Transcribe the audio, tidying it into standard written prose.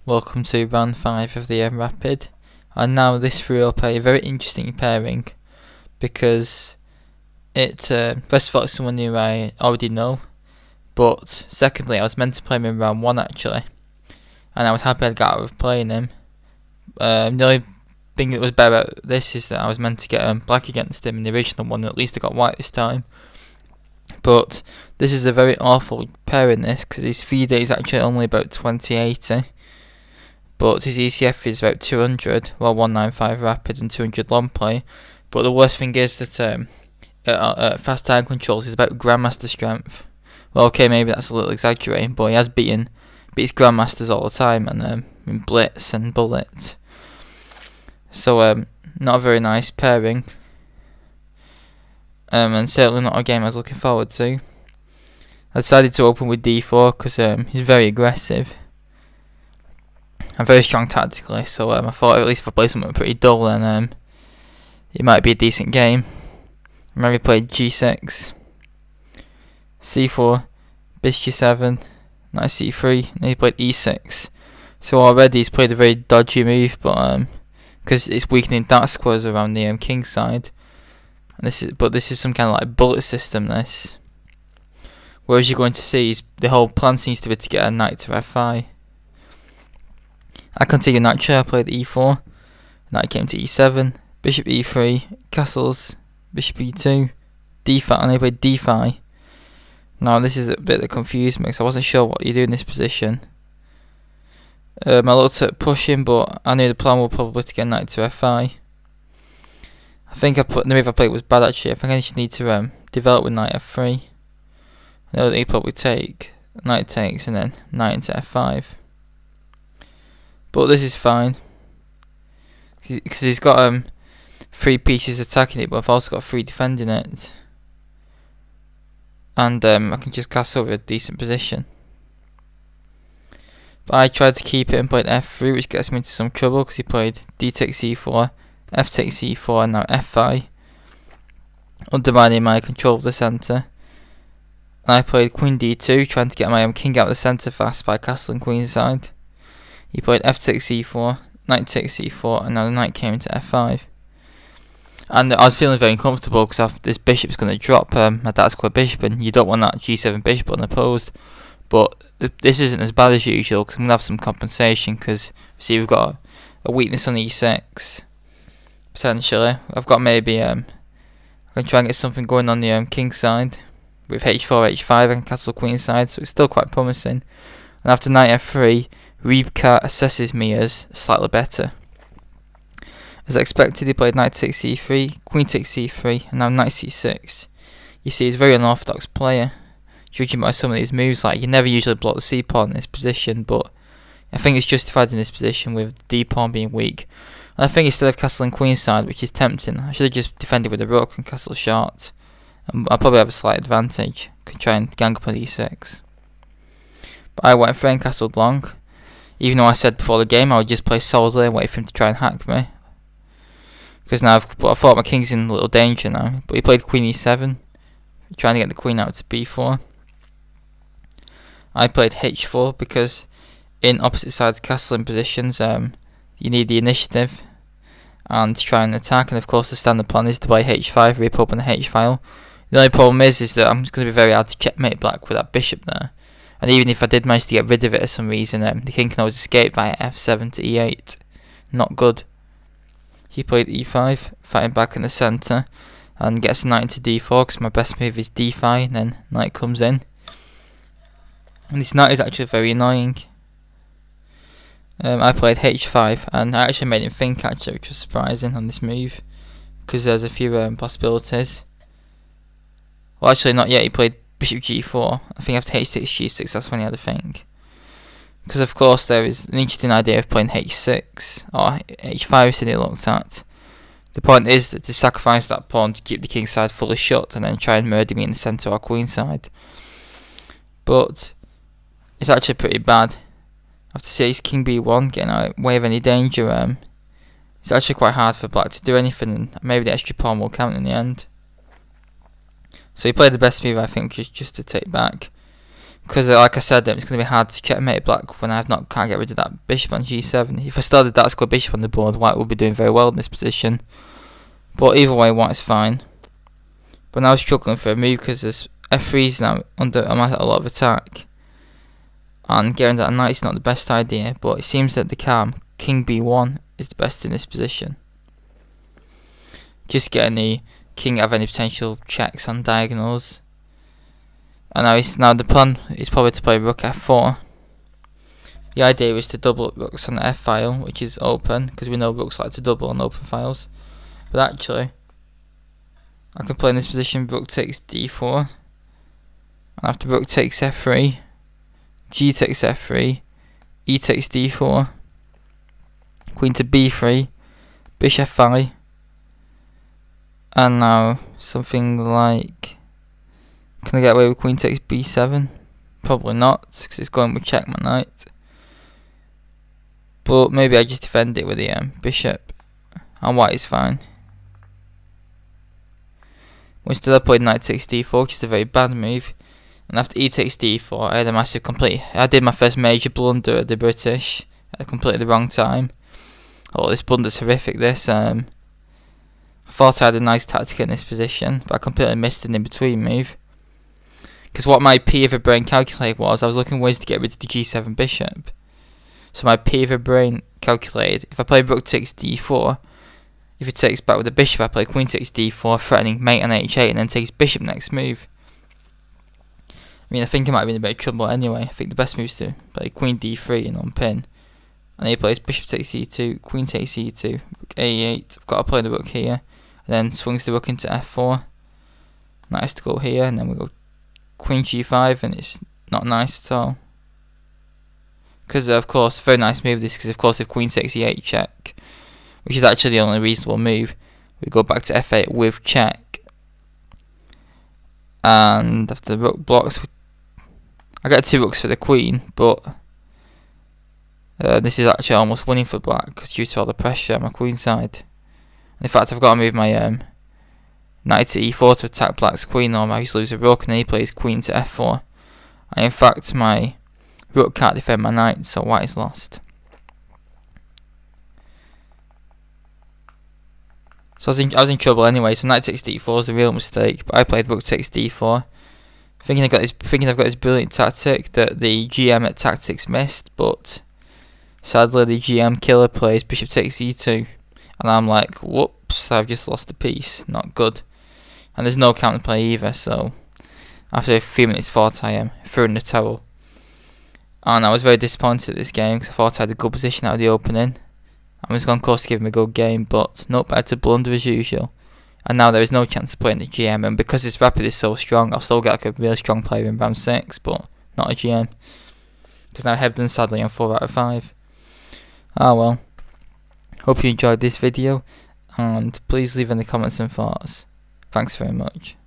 Welcome to round 5 of the Rapid, and now this threw up a very interesting pairing because it first of all it's someone who I already know, but secondly I was meant to play him in round 1 actually, and I was happy I got out of playing him. The only thing that was bad about this is that I was meant to get black against him in the original one, and at least I got white this time. But this is a very awful pairing this, because his feed is actually only about 2080. But his ECF is about 200, well 195 rapid and 200 long play. But the worst thing is that fast time controls is about Grandmaster strength. Well, okay, maybe that's a little exaggerating, but he has beats Grandmasters all the time, and in Blitz and Bullet. So not a very nice pairing, and certainly not a game I was looking forward to. I decided to open with D4 because he's very aggressive and very strong tactically, so I thought at least if I play something pretty dull, then it might be a decent game. Remember, he played G6, C4, Bxe2, knight C3, and he played E6. So already he's played a very dodgy move, but because it's weakening dark squares around the king side. And this is some kind of like bullet system. This, whereas you're going to see is the whole plan seems to be to get a knight to F5. I continued naturally. I played E4, knight came to E7, bishop E3, castles, bishop E2, D5, and I played D5. Now this is a bit that confused me because I wasn't sure what you do in this position. I looked at pushing, but I knew the plan was probably to get knight to F5. I think the move I played was bad actually. I think I just need to develop with knight F3. I know that he probably take, knight takes, and then knight into F5. But this is fine because he's got 3 pieces attacking it, but I've also got 3 defending it, and I can just cast over a decent position. But I tried to keep it and played F3, which gets me into some trouble because he played D takes C4, F takes C4, and now F5, undermining my control of the centre. And I played Queen D2, trying to get my king out of the centre fast by castling queenside. He played F takes C4, knight takes C4, and now the knight came into F5. And I was feeling very uncomfortable because this bishop's going to drop my dark square bishop, and you don't want that G7 bishop unopposed. But this isn't as bad as usual because I'm going to have some compensation because, see, we've got a weakness on E6, potentially. I've got maybe, I can try and get something going on the king side. With H4, H5, I can castle queen side, so it's still quite promising. And after knight F3, Reebka assesses me as slightly better. As expected, he played knight takes C3, queen takes C3, and now knight C6. You see, he's a very unorthodox player, judging by some of these moves. Like, you never usually block the C pawn in this position, but I think it's justified in this position with the D pawn being weak. And I think instead of castling queenside, which is tempting, I should have just defended with the rook and castle short. And I'll probably have a slight advantage. Could try and gang up on E6. But I went for and castled long. Even though I said before the game I would just play solidly and wait for him to try and hack me. Because now I thought my king's in a little danger now. But he played Queen E7, trying to get the queen out to B4. I played H4 because in opposite sides castling positions you need the initiative and to try and attack, and of course the standard plan is to play H5, rip open the H file. The only problem is that I'm just going to be very hard to checkmate black with that bishop there. And even if I did manage to get rid of it for some reason, the king can always escape via F7 to E8. Not good. He played E5, fighting back in the centre, and gets a knight into D4 because my best move is D5, and then knight comes in. And this knight is actually very annoying. I played H5, and I actually made him think actually, which was surprising on this move, because there's a few possibilities. Well, actually not yet. He played Bishop G4. I think after H6, G6, that's when he had a think. Because of course there is an interesting idea of playing H6 or H5 is he looked at. The point is that to sacrifice that pawn to keep the king side fully shut and then try and murder me in the centre or queen side. But it's actually pretty bad. After Ace King B1, getting away of any danger, it's actually quite hard for black to do anything, and maybe the extra pawn will count in the end. So he played the best move, I think, just to take back. because like I said, it's going to be hard to checkmate black when can't get rid of that bishop on g7. If I started that square bishop on the board, white would be doing very well in this position. But either way, white's fine. But now I was struggling for a move because this f3 is now I'm at a lot of attack, and getting that knight is not the best idea. But it seems that the calm king b1 is the best in this position. Just getting the king out of any potential checks on diagonals. And now the plan is probably to play rook f4. The idea is to double up rooks on the f file, which is open, because we know rooks like to double on open files. But actually, I can play in this position rook takes d4, and after rook takes f3, g takes f3, e takes d4, queen to b3, bishop f5, and now something like, can I get away with queen takes b7? Probably not, because it's going with check my knight. But maybe I just defend it with the bishop, and white is fine. Instead I played knight takes d4, which is a very bad move. And after e takes d4, I had a massive I did my first major blunder at the British at completely the wrong time. Oh, this blunder's horrific, this. I thought I had a nice tactic in this position, but I completely missed an in-between move. Because what my P of a brain calculated was, I was looking ways to get rid of the g7 bishop. So my P of a brain calculated, if I play rook takes d4, if it takes back with the bishop, I play queen takes d4, threatening mate on h8, and then takes bishop next move. I mean, I think I might have been in a bit of trouble anyway. I think the best move is to play queen d3 and unpin. And he plays bishop takes c2, queen takes c2, rook a8. I've got to play the rook here, and then swings the rook into f4. Nice to go here, and then we go queen g5, and it's not nice at all. Because of course, very nice move this, because of course if queen takes e8 check, which is actually the only reasonable move, we go back to f8 with check. And after the rook blocks, I get 2 rooks for the queen, but this is actually almost winning for black, because due to all the pressure on my queen side. And in fact, I've got to move my knight to e4 to attack black's queen, or I used to lose a rook, and then he plays queen to f4. And in fact, my rook can't defend my knight, so white is lost. So I was in trouble anyway. So knight takes d4 is the real mistake, but I played rook takes d4, thinking I've got this brilliant tactic that the GM at tactics missed. But sadly, the GM killer plays bishop takes e2, and I'm like, whoops! I've just lost a piece. Not good. And there's no counterplay either. So after a few minutes thought I threw in the towel, and I was very disappointed at this game because I thought I had a good position out of the opening. I was going, of course, to give him a good game, but nope, I had to blunder as usual. And now there is no chance of playing the GM, and because this rapid is so strong, I'll still get like a really strong player in round 6, but not a GM. Because now Hebden sadly on 4 out of 5. Ah well. Hope you enjoyed this video, and please leave in the comments and thoughts. Thanks very much.